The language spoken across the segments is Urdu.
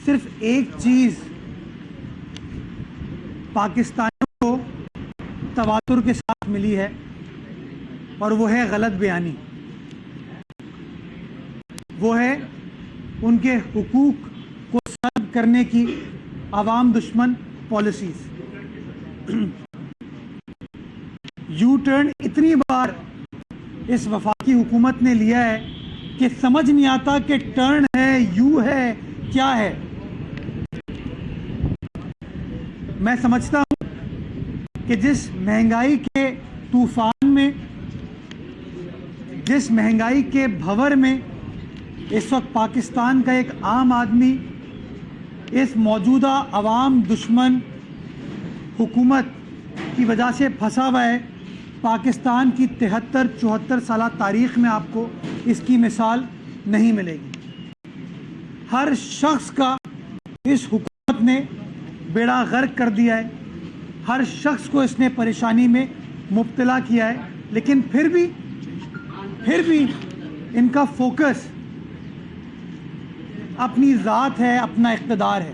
صرف ایک چیز پاکستانیوں کو تواتر کے ساتھ ملی ہے اور وہ ہے غلط بیانی، وہ ہے ان کے حقوق کو سلب کرنے کی عوام دشمن پالیسیز۔ یو ٹرن اتنی بار اس وفاقی حکومت نے لیا ہے کہ سمجھ نہیں آتا کہ ٹرن ہے، یو ہے، کیا ہے۔ میں سمجھتا ہوں کہ جس مہنگائی کے طوفان میں، جس مہنگائی کے بھنور میں اس وقت پاکستان کا ایک عام آدمی اس موجودہ عوام دشمن حکومت کی وجہ سے پھنسا ہوا ہے، پاکستان کی 73-74 سالہ تاریخ میں آپ کو اس کی مثال نہیں ملے گی۔ ہر شخص کا اس حکومت نے بیڑا غرق کر دیا ہے، ہر شخص کو اس نے پریشانی میں مبتلا کیا ہے، لیکن پھر بھی ان کا فوکس اپنی ذات ہے، اپنا اقتدار ہے۔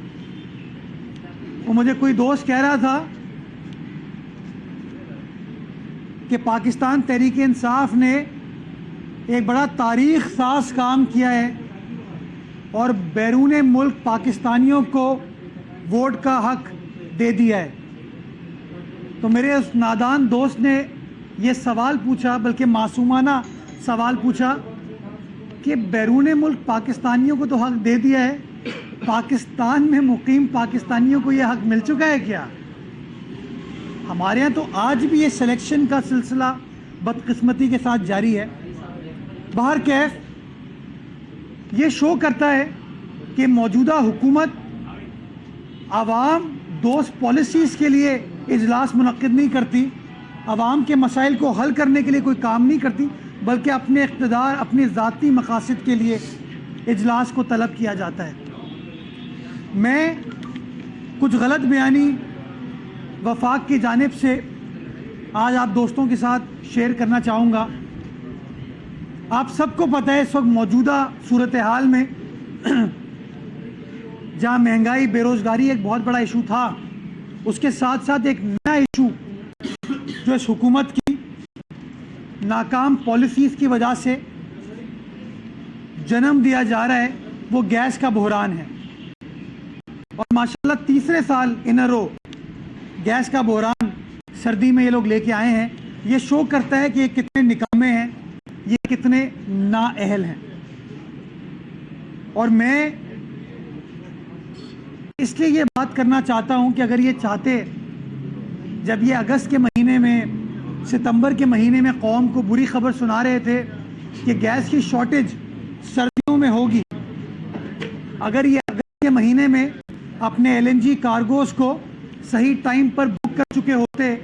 وہ مجھے کوئی دوست کہہ رہا تھا کہ پاکستان تحریک انصاف نے ایک بڑا تاریخ ساز کام کیا ہے اور بیرون ملک پاکستانیوں کو ووٹ کا حق دے دیا ہے۔ تو میرے اس نادان دوست نے یہ سوال پوچھا، بلکہ معصومانہ سوال پوچھا کہ بیرون ملک پاکستانیوں کو تو حق دے دیا ہے، پاکستان میں مقیم پاکستانیوں کو یہ حق مل چکا ہے کیا؟ ہمارے ہاں تو آج بھی یہ سلیکشن کا سلسلہ بدقسمتی کے ساتھ جاری ہے۔ بہرکیف یہ شو کرتا ہے کہ موجودہ حکومت عوام دوست پالیسیز کے لیے اجلاس منعقد نہیں کرتی، عوام کے مسائل کو حل کرنے کے لیے کوئی کام نہیں کرتی، بلکہ اپنے اقتدار، اپنے ذاتی مقاصد کے لیے اجلاس کو طلب کیا جاتا ہے۔ میں کچھ غلط بیانی وفاق کی جانب سے آج آپ دوستوں کے ساتھ شیئر کرنا چاہوں گا۔ آپ سب کو پتہ ہے اس وقت موجودہ صورتحال میں جہاں مہنگائی، بے روزگاری ایک بہت بڑا ایشو تھا، اس کے ساتھ ساتھ ایک نیا ایشو جو اس حکومت کی ناکام پالیسیز کی وجہ سے جنم دیا جا رہا ہے، وہ گیس کا بحران ہے۔ اور ماشاءاللہ تیسرے سال ان رو گیس کا بحران سردی میں یہ لوگ لے کے آئے ہیں۔ یہ شو کرتا ہے کہ یہ کتنے نکامے ہیں، یہ کتنے نااہل ہیں۔ اور میں اس لیے یہ بات کرنا چاہتا ہوں کہ اگر یہ چاہتے، جب یہ اگست کے مہینے میں، ستمبر کے مہینے میں قوم کو بری خبر سنا رہے تھے کہ گیس کی شارٹیج سردیوں میں ہوگی، اگر یہ اگست کے مہینے میں اپنے LNG کارگوز کو صحیح ٹائم پر بک کر چکے ہوتے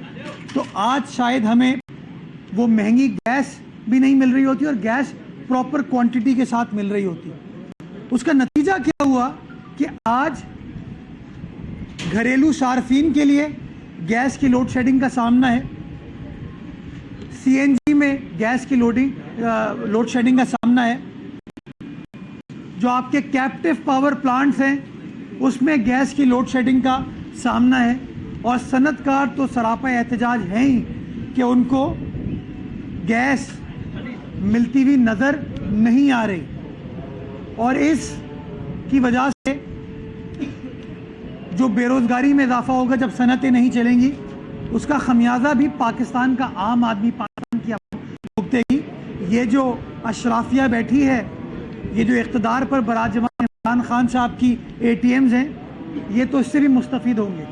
تو آج شاید ہمیں وہ مہنگی گیس بھی نہیں مل رہی ہوتی اور گیس پراپر کوانٹٹی کے ساتھ مل رہی ہوتی۔ اس کا نتیجہ کیا ہوا کہ آج گھریلو صارفین کے لیے گیس کی لوڈ شیڈنگ کا سامنا ہے، CNG میں گیس کی لوڈ شیڈنگ کا سامنا ہے، جو آپ کے کیپٹیو پاور پلانٹس ہیں اس میں گیس کی لوڈ شیڈنگ کا سامنا ہے، اور صنعت کار تو سراپا احتجاج ہیں ہی کہ ان کو گیس ملتی ہوئی نظر نہیں آ رہی۔ اور اس کی وجہ سے جو بے روزگاری میں اضافہ ہوگا جب صنعتیں نہیں چلیں گی، اس کا خمیازہ بھی پاکستان کا عام آدمی، پاکستان کی عوام بھگتے گی۔ یہ جو اشرافیہ بیٹھی ہے، یہ جو اقتدار پر براجمان عمران خان صاحب کی ATMs ہیں، یہ تو اس سے بھی مستفید ہوں گے۔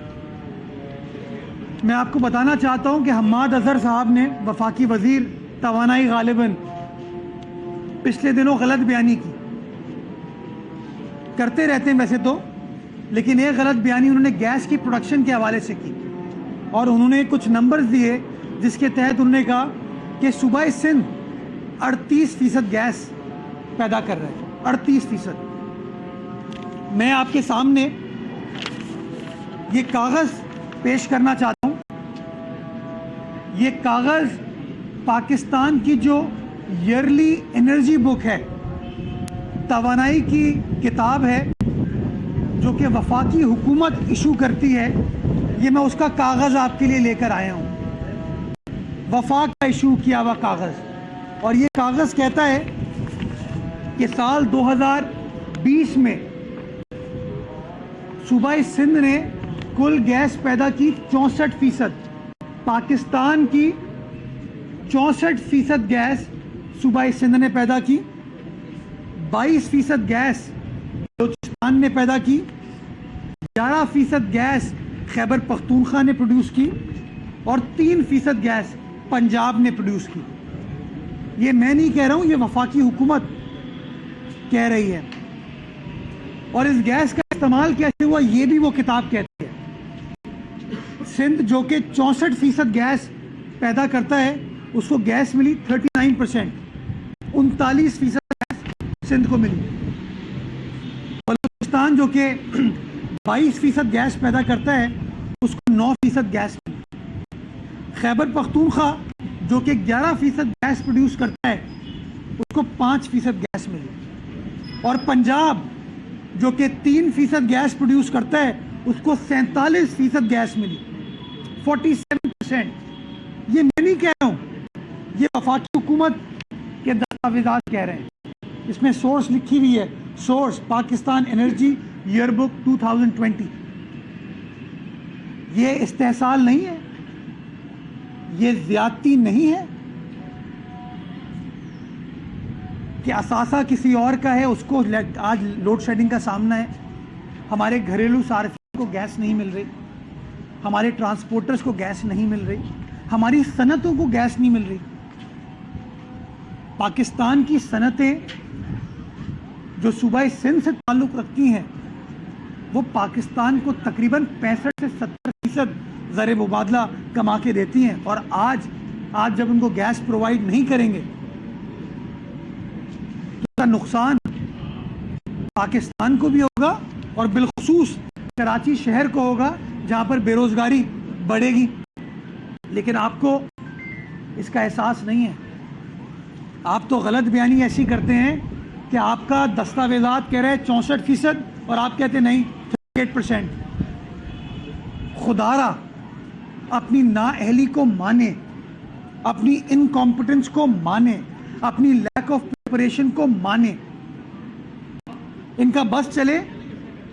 میں آپ کو بتانا چاہتا ہوں کہ حماد اظہر صاحب نے، وفاقی وزیر توانائی، غالباً پچھلے دنوں غلط بیانی کی، کرتے رہتے ہیں ویسے تو، لیکن ایک غلط بیانی انہوں نے گیس کی پروڈکشن کے حوالے سے کی، اور انہوں نے کچھ نمبرز دیے جس کے تحت انہوں نے کہا کہ صوبہ سندھ 38% گیس پیدا کر رہا ہے، 38%۔ میں آپ کے سامنے یہ کاغذ پیش کرنا چاہتا ہوں۔ یہ کاغذ پاکستان کی جو ایئرلی انرجی بک ہے، توانائی کی کتاب ہے، جو جو کہ وفاقی حکومت ایشو کرتی ہے، یہ میں اس کا کاغذ آپ کے لیے لے کر آیا ہوں، وفاق کا ایشو کیا ہوا کاغذ. اور یہ کاغذ کہتا ہے کہ سال 2020 میں صوبہ سندھ نے کل گیس پیدا کی 64%. پاکستان کی 64% گیس صوبہ سندھ نے پیدا کی، 22% گیس بلوچستان نے پیدا کی، 11% گیس خیبر پختونخوا نے پروڈیوس کی، اور 3% گیس پنجاب نے پروڈیوس کی. یہ میں نہیں کہہ رہا ہوں، یہ وفاقی حکومت کہہ رہی ہے. اور اس گیس کا استعمال کیسے ہوا یہ بھی وہ کتاب کہتی ہے. سندھ جو کہ 64% گیس پیدا کرتا ہے، اس کو گیس ملی 39%، 39% گیس سندھ کو ملی. بلوچستان جو کہ 22% گیس پیدا کرتا ہے، اس کو 9% گیس ملی. خیبر پختونخوا جو کہ 11% گیس پروڈیوس کرتا ہے، اس کو 5% گیس ملی. اور پنجاب جو کہ 3% گیس پروڈیوس کرتا ہے، اس کو 47% گیس ملی، 47%. یہ میں نہیں کہہ رہا ہوں، یہ وفاقی حکومت کے دستاویزات کہہ رہے ہیں. اس میں سورس لکھی ہوئی ہے، source Pakistan energy year book 2020. یہ استحصال نہیں ہے، یہ زیادتی نہیں ہے کہ اثاثہ کسی اور کا ہے، اس کو آج لوڈ شیڈنگ کا سامنا ہے. ہمارے گھریلو صارفین کو گیس نہیں مل رہی، ہمارے ٹرانسپورٹرز کو گیس نہیں مل رہی، ہماری صنعتوں کو گیس نہیں مل رہی. پاکستان کی صنعتیں جو صوبہ سندھ سے تعلق رکھتی ہیں، وہ پاکستان کو تقریباً 65 سے 70% زر مبادلہ کما کے دیتی ہیں. اور آج جب ان کو گیس پرووائڈ نہیں کریں گے تو اس کا نقصان پاکستان کو بھی ہوگا، اور بالخصوص کراچی شہر کو ہوگا، جہاں پر بے روزگاری بڑھے گی. لیکن آپ کو اس کا احساس نہیں ہے. آپ تو غلط بیانی ایسی کرتے ہیں کہ آپ کا دستاویزات کہہ رہے ہیں 64% اور آپ کہتے ہیں نہیں 38%. خدا را اپنی نااہلی کو مانے، اپنی انکمپٹنس کو مانے، اپنی لیک آف پریپریشن کو مانے. ان کا بس چلے.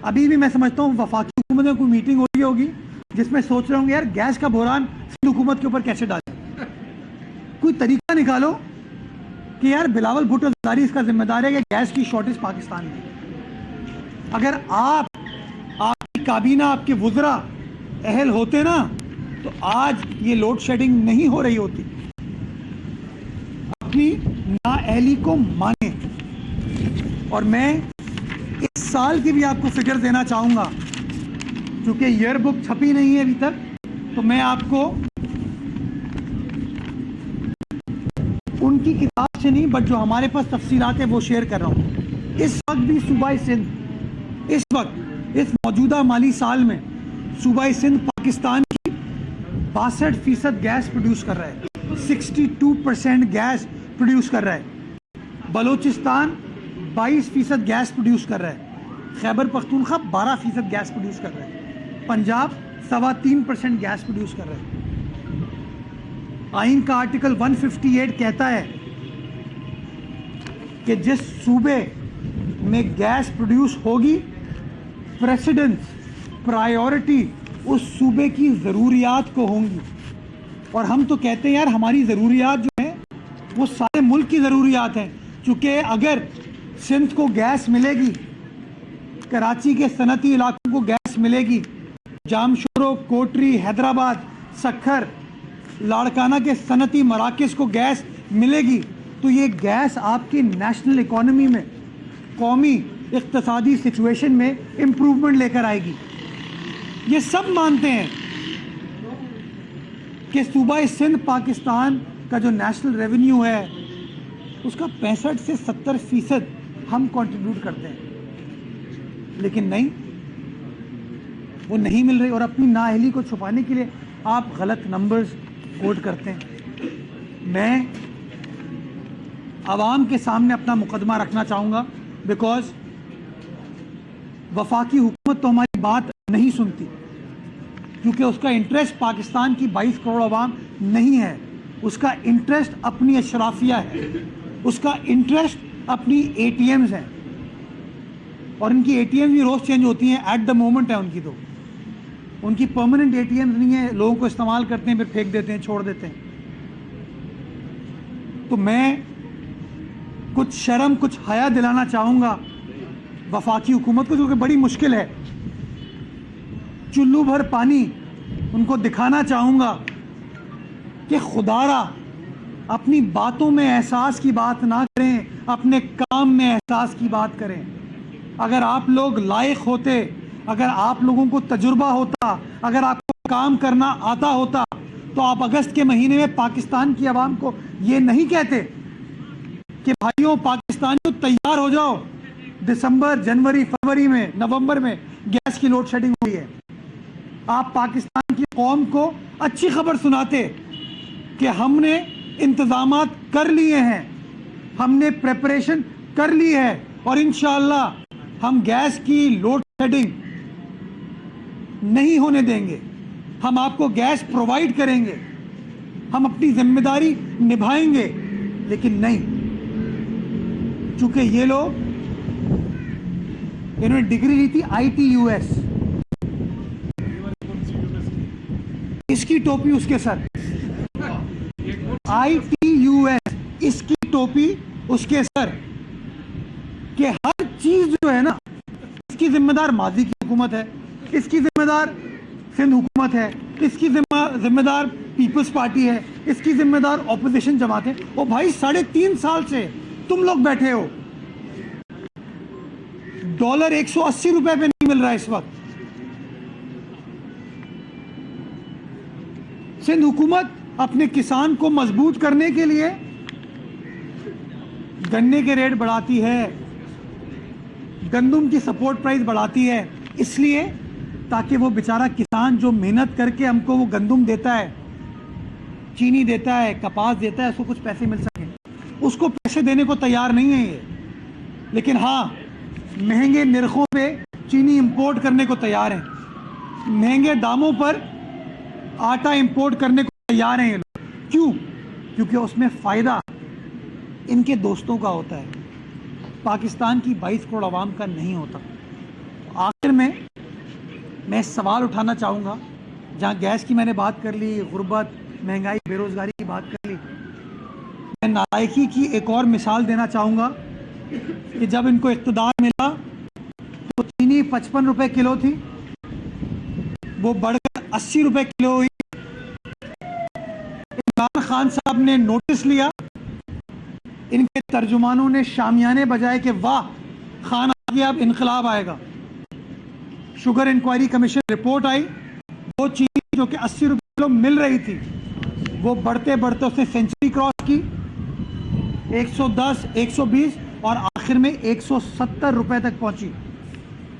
ابھی بھی میں سمجھتا ہوں وفاقی حکومت میں کوئی میٹنگ ہو رہی ہوگی جس میں سوچ رہے ہوں گے یار گیس کا بحران سندھ حکومت کے اوپر کیسے ڈالیں. کوئی طریقہ نکالو کہ یار بلاول بھٹو زرداری اس کا ذمہ دار ہے کہ گیس کی شارٹیج پاکستان میں. اگر آپ کی کابینہ، آپ کے وزراء اہل ہوتے نا تو آج یہ لوڈ شیڈنگ نہیں ہو رہی ہوتی. اپنی نااہلی کو مانے. اور میں اس سال کی بھی آپ کو فگر دینا چاہوں گا، چونکہ ایئر بک چھپی نہیں ہے ابھی تک، تو میں آپ کو ان کی کتاب سے نہیں بٹ جو ہمارے پاس تفصیلات ہیں وہ شیئر کر رہا ہوں. اس وقت بھی صوبہ سندھ، اس وقت اس موجودہ مالی سال میں صوبہ سندھ پاکستان کی 62% گیس پروڈیوس کر رہا ہے، 62% گیس پروڈیوس کر رہا ہے. بلوچستان 22% گیس پروڈیوس کر رہا ہے، خیبر پختونخوا 12% گیس پروڈیوس کر رہا ہے، پنجاب 3.25% گیس پروڈیوس کر رہا ہے. آئین کا آرٹیکل 158 کہتا ہے کہ جس صوبے میں گیس پروڈیوس ہوگی، پریسیڈنس، پرائیورٹی اس صوبے کی ضروریات کو ہوں گی. اور ہم تو کہتے ہیں یار ہماری ضروریات جو ہیں وہ سارے ملک کی ضروریات ہیں، چونکہ اگر سندھ کو گیس ملے گی، کراچی کے صنعتی علاقوں کو گیس ملے گی، جامشورو، کوٹری، حیدرآباد، سکھر، لاڑکانہ کے صنعتی مراکز کو گیس ملے گی، تو یہ گیس آپ کی نیشنل اکانومی میں، قومی اقتصادی سچویشن میں امپروومنٹ لے کر آئے گی. یہ سب مانتے ہیں کہ صوبہ سندھ پاکستان کا جو نیشنل ریونیو ہے اس کا 65 سے 70% ہم کنٹریبیوٹ کرتے ہیں. لیکن نہیں، وہ نہیں مل رہی. اور اپنی نااہلی کو چھپانے کے لیے آپ غلط نمبرز کوٹ کرتے ہیں. میں عوام کے سامنے اپنا مقدمہ رکھنا چاہوں گا، بیکاز وفاقی حکومت حکومت تو ہماری بات نہیں سنتی، کیونکہ اس کا انٹرسٹ پاکستان کی 22 کروڑ عوام نہیں ہے، اس کا انٹرسٹ اپنی اشرافیہ ہے، اس کا انٹرسٹ اپنی اے ٹی ایمز ہیں، اور ان کی اے ٹی ایمز بھی روز چینج ہوتی ہیں، ایٹ دا مومنٹ ہے ان کی، تو ان کی پرماننٹ اے ٹی ایمز نہیں ہیں، لوگوں کو استعمال کرتے ہیں پھر پھینک دیتے ہیں، چھوڑ دیتے ہیں۔ تو میں کچھ شرم کچھ حیا دلانا چاہوں گا وفاقی حکومت کو، جو کہ بڑی مشکل ہے، چلو بھر پانی ان کو دکھانا چاہوں گا کہ خدا را اپنی باتوں میں احساس کی بات نہ کریں، اپنے کام میں احساس کی بات کریں۔ اگر آپ لوگ لائق ہوتے، اگر آپ لوگوں کو تجربہ ہوتا، اگر آپ کو کام کرنا آتا ہوتا، تو آپ اگست کے مہینے میں پاکستان کی عوام کو یہ نہیں کہتے کہ بھائیوں پاکستانیوں تیار ہو جاؤ، دسمبر، جنوری، فروری میں، نومبر میں گیس کی لوڈ شیڈنگ ہوئی ہے۔ آپ پاکستان کی قوم کو اچھی خبر سناتے کہ ہم نے انتظامات کر لیے ہیں، ہم نے پریپریشن کر لی ہے، اور انشاءاللہ ہم گیس کی لوڈ شیڈنگ نہیں ہونے دیں گے، ہم آپ کو گیس پرووائڈ کریں گے، ہم اپنی ذمہ داری نبھائیں گے۔ لیکن نہیں، چونکہ یہ لوگ، انہوں نے ڈگری لی تھی آئی ٹی یو ایس، اس کی ٹوپی اس کے سر، آئی ٹی یو ایس اس کی ٹوپی اس کے سر، کہ ہر چیز جو ہے نا اس کی ذمہ دار ماضی کی حکومت ہے، اس کی ذمہ دار سندھ حکومت ہے، اس کی ذمہ دار پیپلز پارٹی ہے، اس کی ذمہ دار اپوزیشن جماعت ہے۔ وہ بھائی 3.5 سال سے تم لوگ بیٹھے ہو، ڈالر 180 روپے پہ نہیں مل رہا ہے اس وقت۔ سندھ حکومت اپنے کسان کو مضبوط کرنے کے لیے گنے کے ریٹ بڑھاتی ہے، گندم کی سپورٹ پرائز بڑھاتی ہے، اس لیے تاکہ وہ بیچارہ کسان جو محنت کر کے ہم کو وہ گندم دیتا ہے، چینی دیتا ہے، کپاس دیتا ہے، اس کو کچھ پیسے مل سکیں، اس کو پیسے دینے کو تیار نہیں ہے یہ، لیکن ہاں مہنگے نرخوں پہ چینی امپورٹ کرنے کو تیار ہیں، مہنگے داموں پر آٹا امپورٹ کرنے کو تیار ہیں یہ لوگ۔ کیوں؟ کیونکہ اس میں فائدہ ان کے دوستوں کا ہوتا ہے، پاکستان کی 22 کروڑ عوام کا نہیں ہوتا۔ آخر میں سوال اٹھانا چاہوں گا، جہاں گیس کی میں نے بات کر لی، غربت، مہنگائی، بے روزگاری کی بات کر لی، میں نالائکی کی ایک اور مثال دینا چاہوں گا کہ جب ان کو اقتدار ملا تو چینی 55 روپے کلو تھی، وہ بڑھ کر 80 روپے کلو ہوئی۔ عمران خان صاحب نے نوٹس لیا، ان کے ترجمانوں نے شامیانے بجائے کہ واہ خان آ گیا، اب انقلاب آئے گا۔ شوگر انکوائری کمیشن رپورٹ آئی، وہ چینی جو کہ 80 روپے کلو مل رہی تھی، وہ بڑھتے بڑھتے اس نے سینچری کراس کی، 110، 120 اور آخر میں 170 روپے تک پہنچی،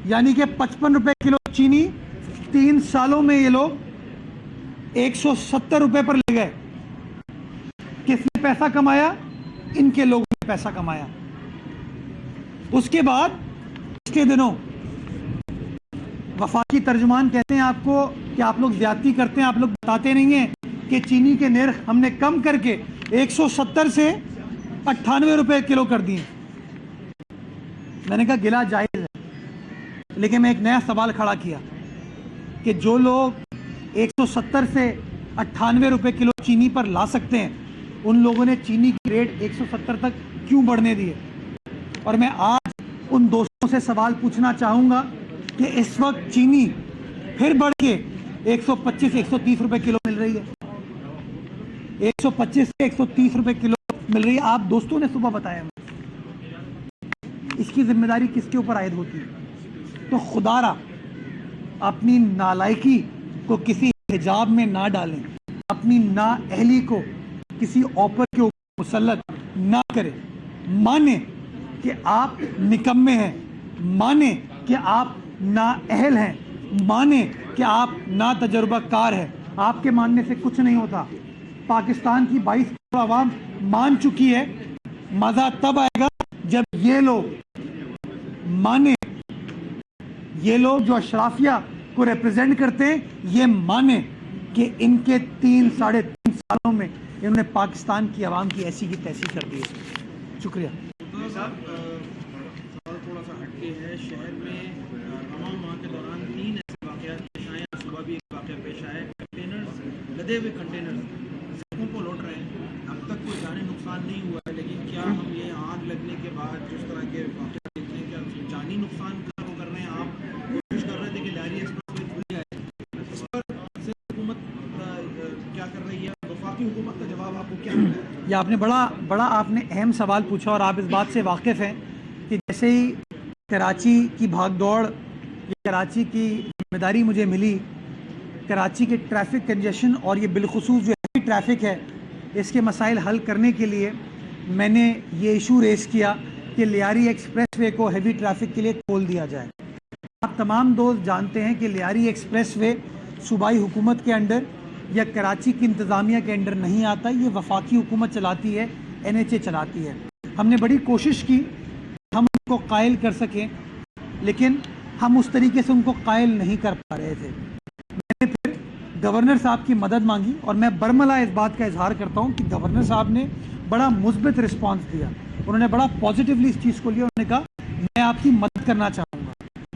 یعنی کہ 55 روپے کلو چینی 3 سالوں میں یہ لوگ 170 روپے پر لے گئے۔ کس نے پیسہ کمایا؟ ان کے لوگوں نے پیسہ کمایا۔ اس کے بعد پچھلے دنوں وفاقی ترجمان کہتے ہیں آپ کو کہ آپ لوگ زیادتی کرتے ہیں، آپ لوگ بتاتے نہیں ہیں کہ چینی کے نرخ ہم نے کم کر کے 170 سے 98 روپے کلو کر دیے۔ میں نے کہا گلا جائز ہے، لیکن میں ایک نیا سوال کھڑا کیا کہ جو لوگ 170 سے 98 روپے کلو چینی پر لا سکتے ہیں، ان لوگوں نے چینی کی ریٹ 170 تک کیوں بڑھنے دیے؟ اور میں آج ان دوستوں سے سوال پوچھنا چاہوں گا کہ اس وقت چینی پھر بڑھ کے 125 130 روپے کلو مل رہی ہے، 125 سے 130 روپے کلو مل رہی ہے۔ آپ دوستوں نے صبح بتایا، اس کی ذمہ داری کس کے اوپر عائد ہوتی ہے؟ تو خدا را اپنی نالائکی کو کسی حجاب میں نہ ڈالیں، اپنی نااہلی کو کسی اوپر کے اوپر مسلط نہ کریں، مانیں کہ آپ نکمے ہیں، مانیں کہ آپ نااہل ہیں، مانیں کہ آپ ناتجربہ کار ہیں۔ آپ کے ماننے سے کچھ نہیں ہوتا، پاکستان کی 22 کروڑ عوام مان چکی ہے۔ مزہ تب آئے گا جب یہ لوگ مانیں، یہ لوگ جو اشرافیہ کو ریپرزینٹ کرتے ہیں یہ مانے کہ ان کے 3-3.5 سالوں میں انہوں نے پاکستان کی عوام کی ایسی کی تیسی کر دی ہے. شکریہ. تھوڑا سا ہٹ کے ہے شہر میں تمام ماہ کے دوران 3 ایسے واقعات پیش آئے ہیں. صبح بھی ایک واقعہ پیش آیا ہے. کنٹینرز لدے ہوئے کنٹینرز سڑکوں کو لوٹ رہے ہیں. اب تک کوئی جانی نقصان نہیں ہوا ہے, لیکن کیا ہم یہ آگ لگنے کے بعد جس طرح کے واقعات دیکھتے ہیں کیا جانی نقصان کا وہ کر رہے ہیں؟ آپ کوشش کر رہے تھے کہ لیاری ایکسپریس وے کھل جائے, اس پر حکومت کیا کر رہی ہے؟ وفاقی حکومت کا جواب آپ کو کیا ملا ہے؟ یہ آپ نے بڑا آپ نے اہم سوال پوچھا, اور آپ اس بات سے واقف ہیں کہ جیسے ہی کراچی کی بھاگ دوڑ یا کراچی کی ذمہ داری مجھے ملی, کراچی کے ٹریفک کنجیشن اور یہ بالخصوص جو ہیوی ٹریفک ہے اس کے مسائل حل کرنے کے لیے میں نے یہ ایشو ریز کیا کہ لیاری ایکسپریس وے کو ہیوی ٹریفک کے لیے کھول دیا جائے. آپ تمام دوست جانتے ہیں کہ لیاری ایکسپریس وے صوبائی حکومت کے انڈر یا کراچی کی انتظامیہ کے انڈر نہیں آتا, یہ وفاقی حکومت چلاتی ہے, NHA چلاتی ہے. ہم نے بڑی کوشش کی ہم ان کو قائل کر سکیں, لیکن ہم اس طریقے سے ان کو قائل نہیں کر پا رہے تھے. میں نے پھر گورنر صاحب کی مدد مانگی, اور میں برملا اس بات کا اظہار کرتا ہوں کہ گورنر صاحب نے بڑا مثبت رسپانس دیا. انہوں نے بڑا پازیٹیولی اس چیز کو لیا. انہوں نے کہا میں آپ کی مدد کرنا چاہوں گا,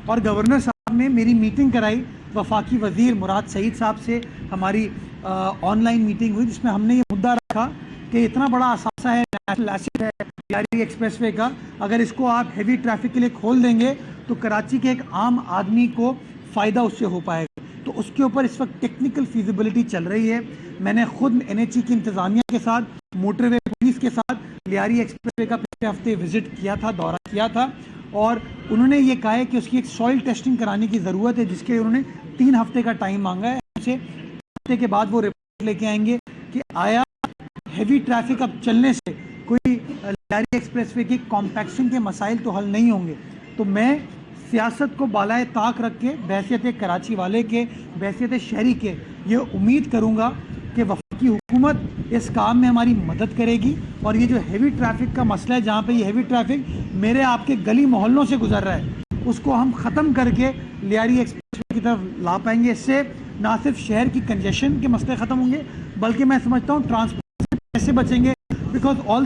اور گورنر صاحب نے میری میٹنگ کرائی وفاقی وزیر مراد سعید صاحب سے. ہماری آن لائن میٹنگ ہوئی جس میں ہم نے یہ مدعا رکھا کہ اتنا بڑا اثاثہ ہے, نیشنل ایسٹ ہے لیاری ایکسپریس وے کا, اگر اس کو آپ ہیوی ٹریفک کے لیے کھول دیں گے تو کراچی کے ایک عام آدمی کو فائدہ اس سے ہو پائے گا. تو اس کے اوپر اس وقت ٹیکنیکل فیزیبلٹی چل رہی ہے. میں نے خود NHA کی انتظامیہ کے ساتھ, موٹر وے پولیس کے ساتھ لیاری ایکسپریس وے کا پچھلے ہفتے وزٹ کیا تھا, دورہ کیا تھا, اور انہوں نے یہ کہا ہے کہ اس کی ایک سوئل ٹیسٹنگ کرانے کی ضرورت ہے, جس کے انہوں نے 3 ہفتے کا ٹائم مانگا ہے. اسے ہفتے کے بعد وہ رپورٹ لے کے آئیں گے کہ آیا ہیوی ٹریفک اب چلنے سے کوئی لیاری ایکسپریس وے کی کمپیکشن کے مسائل تو حل نہیں ہوں گے. تو میں سیاست کو بالائے طاق رکھ کے بحیثیت کراچی والے کے, بحیثیت شہری کے, یہ امید کروں گا کہ وفاقی حکومت اس کام میں ہماری مدد کرے گی, اور یہ جو ہیوی ٹریفک کا مسئلہ ہے جہاں پہ یہ ہیوی ٹریفک میرے آپ کے گلی محلوں سے گزر رہا ہے اس کو ہم ختم کر کے لیاری ایکسپریس وے کی طرف لا پائیں گے. اس سے نہ صرف شہر کی کنجیشن کے مسئلے ختم ہوں گے, بلکہ میں سمجھتا ہوں ٹرانسپورٹ سے پیسے بچیں گے, بیکاز آل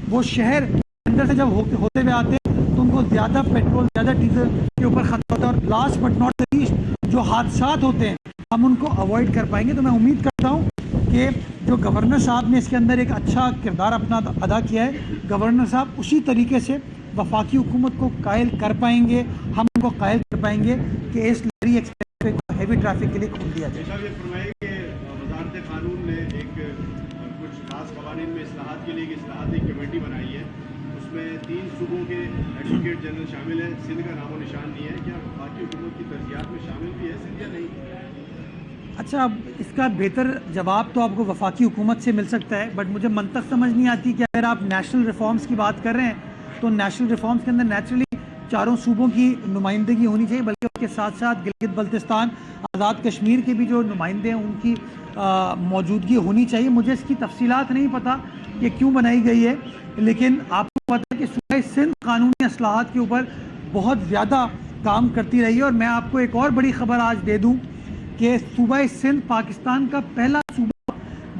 وہ شہر اندر سے جب ہوتے ہوئے آتے ہیں تو ان کو زیادہ پیٹرول, زیادہ ڈیزل کے اوپر خرچ ہوتا ہے, اور لاسٹ بٹ ناٹ لیسٹ جو حادثات ہوتے ہیں ہم ان کو اوائڈ کر پائیں گے. تو میں امید کرتا ہوں کہ جو گورنر صاحب نے اس کے اندر ایک اچھا کردار اپنا ادا کیا ہے, گورنر صاحب اسی طریقے سے وفاقی حکومت کو قائل کر پائیں گے, ہم ان کو قائل کر پائیں گے کہ اس لیاری ایکسپریس وے کو ہیوی ٹریفک کے لیے کھول دیا جائے. وزارت قانون نے ایک کچھ خاص قوانین میں اصلاحات کے لیے ایک اصلاحاتی کمیٹی بنائی ہے, اس میں 3 صوبوں کے ایڈوکیٹ جنرل شامل ہیں. سندھ کا نام و نشان نہیں ہے, کیا وفاقی حکومت کی ترجیحات میں شامل بھی ہے سندھ یا نہیں؟ اچھا, اب اس کا بہتر جواب تو آپ کو وفاقی حکومت سے مل سکتا ہے, بٹ مجھے منطق سمجھ نہیں آتی کہ اگر آپ نیشنل ریفارمز کی بات کر رہے ہیں تو نیشنل ریفارمز کے اندر نیچرلی 4 صوبوں کی نمائندگی ہونی چاہیے, بلکہ اس کے ساتھ ساتھ گلگت بلتستان, آزاد کشمیر کے بھی جو نمائندے ہیں ان کی موجودگی ہونی چاہیے. مجھے اس کی تفصیلات نہیں پتہ کہ کیوں بنائی گئی ہے, لیکن آپ کو پتہ ہے کہ صوبہ سندھ قانونی اصلاحات کے اوپر بہت زیادہ کام کرتی رہی ہے. اور میں آپ کو ایک اور بڑی خبر آج دے دوں کہ صوبہ سندھ پاکستان کا پہلا صوبہ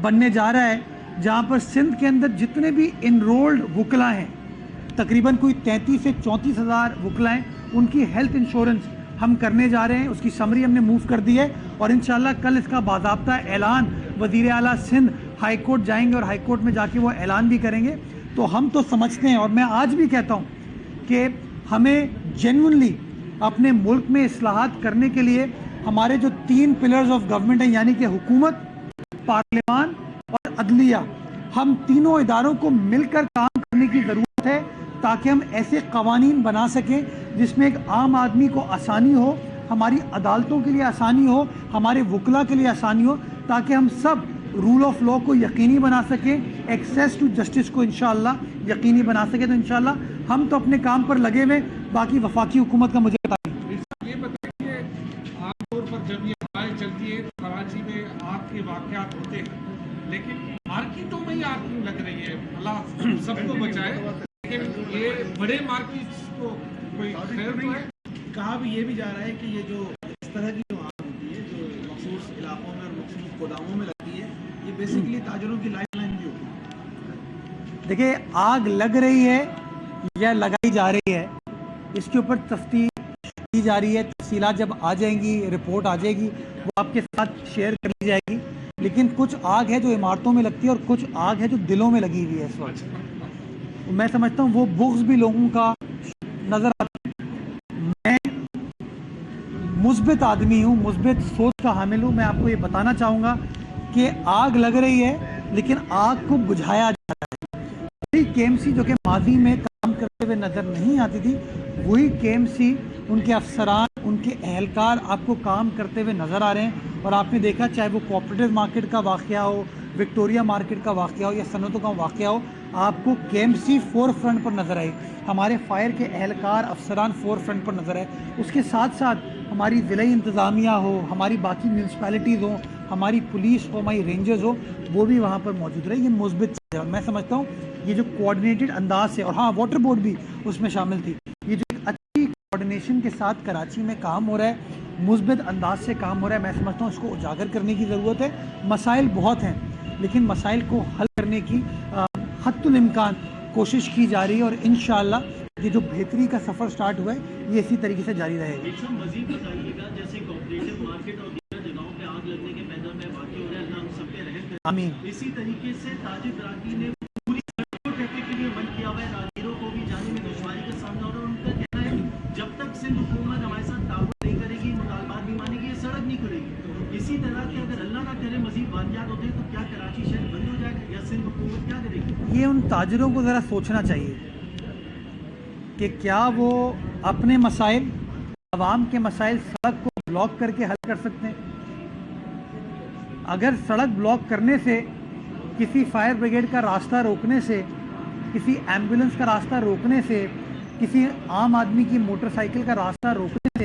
بننے جا رہا ہے جہاں پر سندھ کے اندر جتنے بھی انرولڈ وکلا ہیں, تقریباً کوئی 33 سے 34 ہزار وکلا ہیں, ان کی ہیلتھ انشورنس ہم کرنے جا رہے ہیں. اس کی سمری ہم نے موو کر دی ہے, اور انشاءاللہ کل اس کا باضابطہ اعلان وزیر اعلیٰ سندھ ہائی کورٹ جائیں گے, اور ہائی کورٹ میں جا کے وہ اعلان بھی کریں گے. تو ہم تو سمجھتے ہیں, اور میں آج بھی کہتا ہوں کہ ہمیں جینونلی اپنے ملک میں اصلاحات کرنے کے لیے ہمارے جو 3 پلرز آف گورنمنٹ ہیں, یعنی کہ حکومت, پارلیمان اور عدلیہ, ہم تینوں اداروں کو مل کر کام کرنے کی ضرورت ہے تاکہ ہم ایسے قوانین بنا سکیں جس میں ایک عام آدمی کو آسانی ہو, ہماری عدالتوں کے لیے آسانی ہو, ہمارے وکلا کے لیے آسانی ہو, تاکہ ہم سب رول آف لا کو یقینی بنا سکیں, ایکسیس ٹو جسٹس کو انشاءاللہ یقینی بنا سکیں. تو انشاءاللہ ہم تو اپنے کام پر لگے ہوئے, باقی وفاقی حکومت کا مجھے بتائیں. یہ بتائیے, عام طور پر جب یہ ہوائیں چلتی ہے تو کراچی میں آگ کے واقعات ہوتے ہیں, لیکن مارکیٹوں میں ہی آگ کیوں لگ رہی ہے؟ اللہ سب کو بچائے, لیکن یہ بڑے مارکیٹس کو کوئی خیر تو ہے؟ کہا بھی یہ بھی جا رہا ہے کہ یہ جو اس طرح کی جو آگ ہوتی ہے جو مخصوص علاقوں میں اور مخصوص گوداموں میں لگتی ہے یہ بیسیکلی تاجروں کی لائف لائن بھی ہوتی ہے. دیکھیے آگ لگ رہی ہے یا لگائی جا رہی ہے اس کے اوپر تفتیش کی جا رہی ہے. تفصیلات جب آ جائیں گی رپورٹ آ جائے گی وہ آپ کے ساتھ شیئر کر لی جائے گی. لیکن کچھ آگ ہے جو عمارتوں میں لگتی ہے اور کچھ آگ ہے جو دلوں میں لگی ہوئی ہے اس وقت. میں سمجھتا ہوں وہ بغض بھی لوگوں کا نظر آتا ہے. میں مثبت آدمی ہوں, مثبت سوچ کا حامل ہوں. میں آپ کو یہ بتانا چاہوں گا کہ آگ لگ رہی ہے لیکن آگ کو بجھایا جا رہا ہے. وہی کے ایم سی جو کہ ماضی میں کام کرتے ہوئے نظر نہیں آتی تھی وہی کے ایم سی ان کے افسران ان کے اہلکار آپ کو کام کرتے ہوئے نظر آ رہے ہیں. اور آپ نے دیکھا چاہے وہ کوآپریٹو مارکیٹ کا واقعہ ہو, وکٹوریا مارکیٹ کا واقعہ ہو یا صنعتوں کا واقعہ ہو, آپ کو کے ایم سی فور فرنٹ پر نظر آئے, ہمارے فائر کے اہلکار افسران فور فرنٹ پر نظر آئے. اس کے ساتھ ساتھ ہماری ضلعی انتظامیہ ہو, ہماری باقی میونسپیلٹیز ہوں, ہماری پولیس ہو, ہماری رینجرز ہو, وہ بھی وہاں پر موجود رہے. یہ مثبت چیز ہے. میں سمجھتا ہوں یہ جو کوآرڈینیٹڈ انداز ہے, اور ہاں واٹر بورڈ بھی اس میں شامل تھی, یہ جو ایک اچھی کوآرڈینیشن کے ساتھ کراچی میں کام ہو رہا ہے, مثبت انداز سے کام ہو رہا ہے, میں سمجھتا ہوں اس کو اجاگر کرنے کی ضرورت ہے. مسائل بہت ہیں لیکن مسائل کو حل کرنے کی حد الامکان کوشش کی جا رہی ہے, اور انشاءاللہ یہ جو بہتری کا سفر سٹارٹ ہوا ہے یہ اسی طریقے سے جاری رہے گا. مزید بتائیے گا جیسے کوآپریٹو مارکیٹ اور دیگر جگہوں پہ آگ لگنے کے میدان میں واقع ہو رہا ہے, اللہ ہم سب پہ رحم کرے. آمین. اسی طریقے سے تاجر برادری نے پوری سڑک کو ٹریفک کے لیے بند کیا ہوا ہے, راہگیروں کو بھی جانے میں دشواری کا سامنا ہو رہا ہے. ان کا کہنا ہے جب تک سندھ حکومت ہمارے ساتھ تعاون نہیں کرے گی, مطالبات بھی مانے گی, یہ سڑک نہیں کھلے گی. اسی طرح کے اگر اللہ نہ کرے مزید واقعات ہوتے ہیں تو کیا کراچی شہر بند ہو جائے گا یا سندھ حکومت کیا کرے گی؟ یہ ان تاجروں کو ذرا سوچنا چاہیے کہ کیا وہ اپنے مسائل, عوام کے مسائل سڑک کو بلاک کر کے حل کر سکتے ہیں. اگر سڑک بلاک کرنے سے, کسی فائر بریگیڈ کا راستہ روکنے سے, کسی ایمبولنس کا راستہ روکنے سے, کسی عام آدمی کی موٹر سائیکل کا راستہ روکنے سے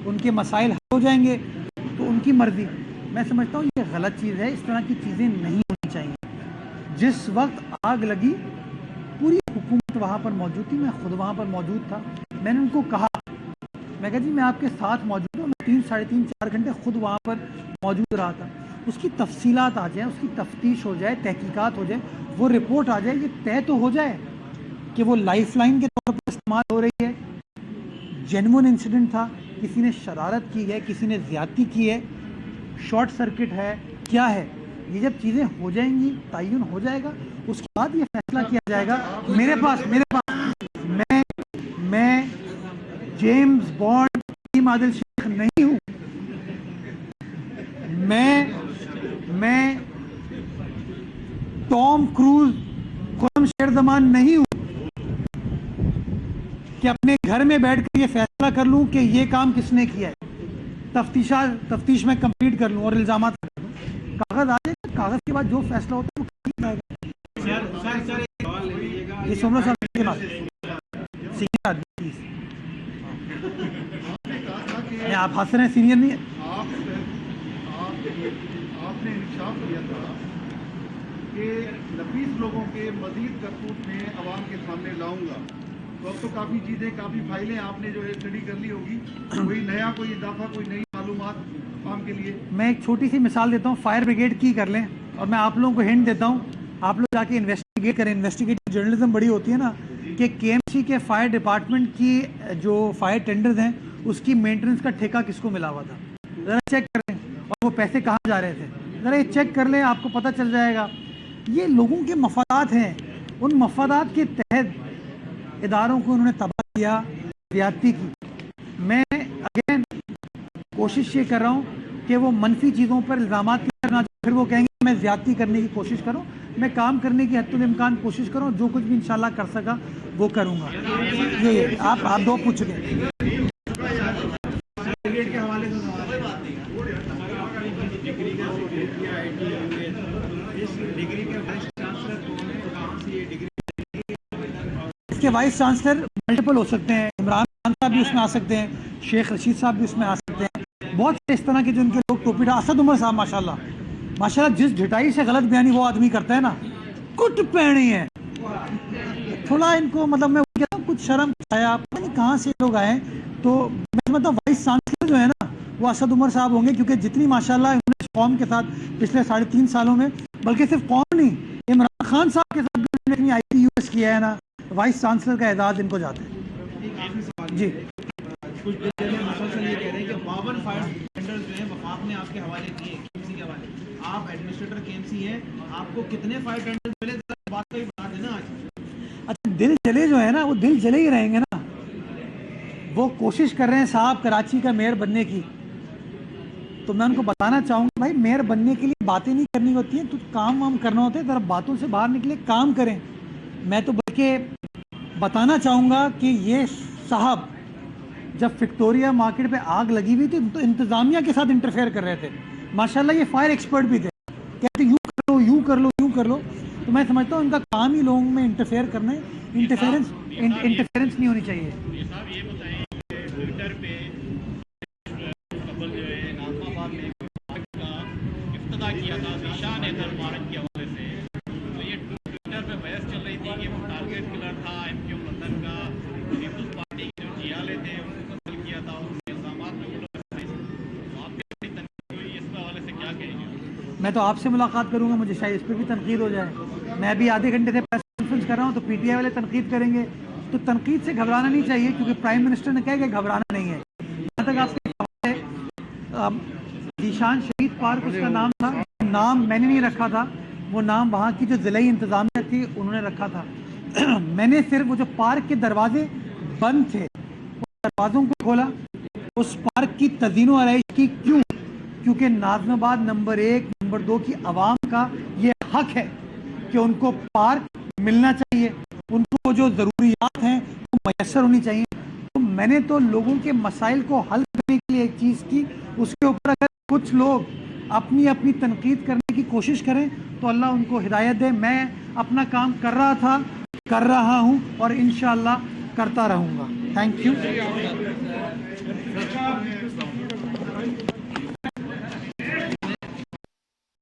ان کے مسائل حل ہو جائیں گے تو ان کی مرضی. میں سمجھتا ہوں یہ غلط چیز ہے, اس طرح کی چیزیں نہیں ہونی چاہیے. جس وقت آگ لگی پوری حکومت وہاں پر موجود تھی, میں خود وہاں پر موجود تھا. میں نے ان کو کہا, میں کہا جی میں آپ کے ساتھ موجود ہوں, میں 3 ساڑھے 3 4 گھنٹے خود وہاں پر موجود رہا تھا. اس کی تفصیلات آ جائیں, اس کی تفتیش ہو جائے, تحقیقات ہو جائے, وہ رپورٹ آ جائے, یہ طے تو ہو جائے کہ وہ لائف لائن کے طور پر استعمال ہو رہی ہے, جینون انسیڈنٹ تھا, کسی نے شرارت کی ہے, کسی نے زیادتی کی ہے, شارٹ سرکٹ ہے, کیا ہے. یہ جب چیزیں ہو جائیں گی, تعین ہو جائے گا, اس کے بعد یہ فیصلہ کیا جائے گا. میرے پاس میں James bond team Adil Sheikh نہیں ہوں, میں ٹام کروز خرم شیر زمان نہیں ہوں کہ اپنے گھر میں بیٹھ کر یہ فیصلہ کر لوں کہ یہ کام کس نے کیا ہے. تفتیش میں کمپلیٹ کر لوں اور الزامات کر لوں. کاغذ آ جائے گا, کاغذ کے بعد جو فیصلہ ہوتا ہے وہ کیا جائے گا. یہ سمرا صاحب کے بعد سینئر آدمی, آپ ہنس رہے ہیں, سینئر نہیں ہے. آپ نے انکشاف کیا تھا کہ 90 لوگوں کے مزید کرتوت میں عوام کے سامنے لاؤں گا, تو اب تو کافی چیزیں, کافی فائلیں آپ نے جو ہے اسٹڈی کر لی ہوگی, کوئی نیا, کوئی اضافہ, کوئی نئی معلومات عوام کے لیے. میں ایک چھوٹی سی مثال دیتا ہوں, فائر بریگیڈ کی کر لیں, اور میں آپ لوگوں کو ہنٹ دیتا ہوں, آپ لوگ جا کے انویسٹیگیٹ کریں. انویسٹیگیٹو جرنلزم بڑی ہوتی ہے نا, کہ کے ایم سی کے فائر ڈپارٹمنٹ کی جو فائر ٹینڈرز ہیں اس کی مینٹیننس کا ٹھیکہ کس کو ملا ہوا تھا, ذرا چیک کریں, اور وہ پیسے کہاں جا رہے تھے, ذرا یہ چیک کر لیں, آپ کو پتہ چل جائے گا. یہ لوگوں کے مفادات ہیں, ان مفادات کے تحت اداروں کو انہوں نے تباہ کیا, زیادتی کی. میں اگین کوشش یہ کر رہا ہوں کہ وہ منفی چیزوں پر الزامات کرنا, پھر وہ کہیں گے میں زیادتی کرنے کی کوشش کروں. میں کام کرنے کی حد الامکان کوشش کروں, جو کچھ بھی انشاءاللہ کر سکا وہ کروں گا. یہ آپ دو پوچھ گئے کے حوالے سے ڈگری کے وائس چانسلر کون ہے, کہاں سے یہ ڈگری؟ اس کے وائس چانسلر ملٹیپل ہو سکتے ہیں, عمران خان صاحب بھی اس میں آ سکتے ہیں, شیخ رشید صاحب بھی اس میں آ سکتے ہیں, بہت سے اس طرح کے جو ان کے لوگ ٹوپی ڈال. اسد عمر صاحب ماشاءاللہ جس ڈھٹائی سے غلط بیانی وہ آدمی کرتا ہے نا, کٹ پہنی ہے, تھوڑا ان کو مطلب میں کہتا ہوں کچھ شرم آیا, پتہ نہیں کہاں سے لوگ آئے ہیں تو میں سمجھتا ہوں وائس چانسلر جو ہے نا وہ اسد عمر صاحب ہوں گے، کیونکہ جتنی ماشاءاللہ انہوں نے قوم کے ساتھ پچھلے 3.5 سالوں میں، بلکہ صرف قوم نہیں، عمران خان صاحب کے ساتھ بھی انہوں نے IPUS کیا ہے نا، وائس چانسلر کا اعزاز ان کو جاتا ہے. ایک آخری سوال جی کچھ دیر میں مسلسل یہ کہہ رہے ہیں کہ 52 فائر ٹینڈرز جو ہیں وفاق نے آپ کے حوالے کیے KMC کے حوالے. آپ ایڈمنسٹریٹر KMC ہیں، آپ کو کتنے فائر ٹینڈرز ملے؟ ذرا بات کو ہی بتا دینا آج. اچھا، دل جلے جو ہے نا وہ دل جلے ہی رہیں گے نا. وہ کوشش کر رہے ہیں صاحب کراچی کا میئر بننے کی، تو میں ان کو بتانا چاہوں گا بھائی میئر بننے کے لیے باتیں نہیں کرنی ہوتی ہیں، تو کام وام کرنا ہوتا ہے، ذرا باتوں سے باہر نکلے، کام کریں. میں تو بلکہ بتانا چاہوں گا کہ یہ صاحب جب وکٹوریہ مارکیٹ پہ آگ لگی ہوئی تھی تو انتظامیہ کے ساتھ انٹرفیئر کر رہے تھے. ماشاءاللہ یہ فائر ایکسپرٹ بھی تھے، کہتے یوں کر لو یوں کر لو یوں کر لو. تو میں سمجھتا ہوں ان کا کام ہی لوگوں میں انٹرفیئر کرنا ہے، انٹرفیئرنس نہیں ہونی چاہیے. صاحب یہ بتائیں کہ ٹویٹر پہ قبل جو ہے ناظمہ آباد میں کا افتتاح کیا تھا ذیشان حیدر پارک کے حوالے سے، تو یہ ٹویٹر پہ بحث چل رہی تھی کہ وہ ٹارگیٹ کلر تھا MQ وطن کا، پیپلز پارٹی کے جو جیالے تھے ان کو قتل کیا تھا، اس کے الزامات میں وہ لوگ آپ کی بڑی تنقید ہوئی، اس کے حوالے سے کیا کہیں گے؟ میں تو آپ سے ملاقات کروں گا، مجھے شاید اس پہ بھی تنقید ہو جائے. میں ابھی آدھے گھنٹے سے پریس کانفرنس کر رہا ہوں تو PTI والے تنقید کریں گے، تو تنقید سے گھبرانا نہیں چاہیے، کیونکہ پرائم منسٹر نے کہا کہ گھبرانا نہیں ہے. جہاں تک آپ کے ذیشان شہید پارک اس کا نام تھا، نام میں نے نہیں رکھا تھا، وہ نام وہاں کی جو ضلعی انتظامیہ تھی انہوں نے رکھا تھا. میں نے صرف وہ جو پارک کے دروازے بند تھے ان دروازوں کو کھولا. اس پارک کی تزئین و آرائش کی کیوں؟ کیونکہ ناظم آباد نمبر 1 نمبر 2 کی عوام کا یہ حق ہے کہ ان کو پارک ملنا چاہیے، ان کو جو ضروریات ہیں وہ میسر ہونی چاہیے. تو میں نے تو لوگوں کے مسائل کو حل کرنے کے لیے ایک چیز کی، اس کے اوپر اگر کچھ لوگ اپنی تنقید کرنے کی کوشش کریں تو اللہ ان کو ہدایت دے. میں اپنا کام کر رہا تھا، کر رہا ہوں اور انشاءاللہ کرتا رہوں گا. Thank you.